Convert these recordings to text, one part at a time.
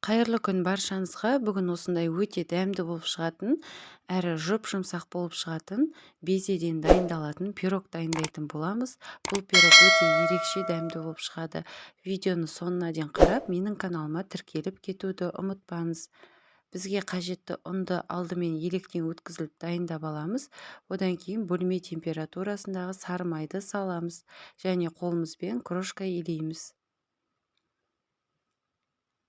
Қайырлы күн баршаңызға. Бүгін осындай өте дәмді болып шығатын, әрі жұп-жұмсақ болып шығатын, безеден дайындалатын пирог дайындайтын боламыз. Бұл пирог өте ерекше дәмді болып шығады. Видеоны соңына дейін қарап, менің каналыма тіркеліп кетуді ұмытпаңыз. Бізге қажетті ұнды алдымен електен өткізіліп дайындап аламыз. Одан кейін бөлме температурасындағы сары майды саламыз және қолымызбен крошка илейміз.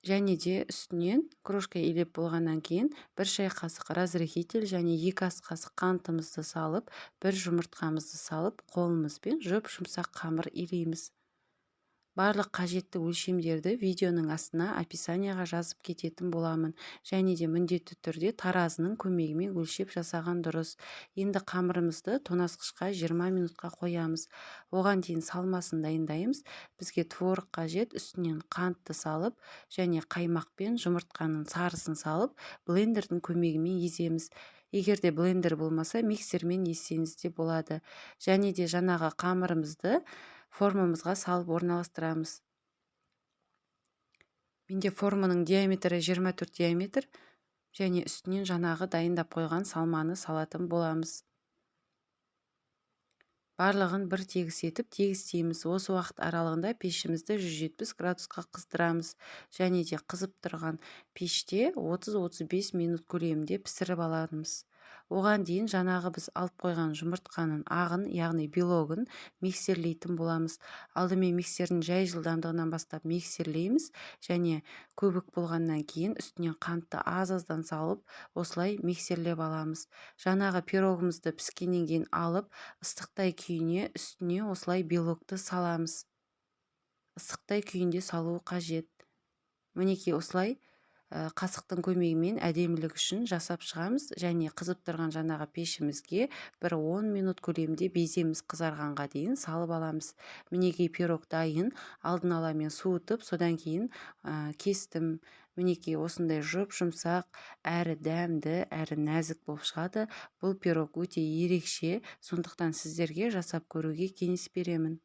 Және де үстінен крошка илеп болғаннан кейін 1 шай қасық разрыхитель және 2 ас қасық қантымызды салып, 1 жұмыртқамызды салып, қолымызбен жұп-жұмсақ қамыр илейміз. Барлық қажетті өлшемдерді видеоның астына описанияға жазып кететін боламын. Және де міндетті түрде таразының көмегімен өлшеп жасаған дұрыс. Енді қамырымызды тоңазытқышқа 20 минутқа қоямыз. Оған дейін салмасын дайындаймыз. Бізге творог қажет, үстінен қантты салып және қаймақпен жұмыртқаның сарысын салып, блендердің көмегімен еземіз. Егер де блендер болмаса, миксермен ессеңіз де болады. Және де жаңағы қамырымызды формамызға салып орналастырамыз. Менде форманың диаметрі 24 диаметр және үстінен жаңағы дайындап қойған салманы салатын боламыз. Барлығын бір тегіс етіп тегістейміз. Осы уақыт аралығында пешімізді 170 градусқа қыздырамыз. Және де қызып тұрған пеште 30-35 минут көлемінде пісіріп аламыз. Оған дейін жаңағы біз алып қойған жұмыртқаның ағын, яғни белогын миксерлейтін боламыз. Алдымен миксердің жай жылдамдығынан бастап миксерлейміз және көбік болғаннан кейін үстінен қантты аз-аздан салып, осылай миксерлеп аламыз. Жаңағы пирогымызды піскеннен кейін алып, ыстықтай күйіне үстіне осылай белокты саламыз. Ыстықтай күйінде салу қажет. Мінекей осылай қасықтың көмегімен әдемілік үшін жасап шығамыз және қызып тұрған жаңағы пешімізге бір 10 минут көлемінде беземіз, қызарғанға дейін салып аламыз. Мінекей пирог дайын. Алдын ала мен суытып, содан кейін кестім. Мінекей осындай жұп-жұмсақ, әрі дәмді, әрі нәзік болып шығады. Бұл пирог өте ерекше, сондықтан сіздерге жасап көруге кеңес беремін.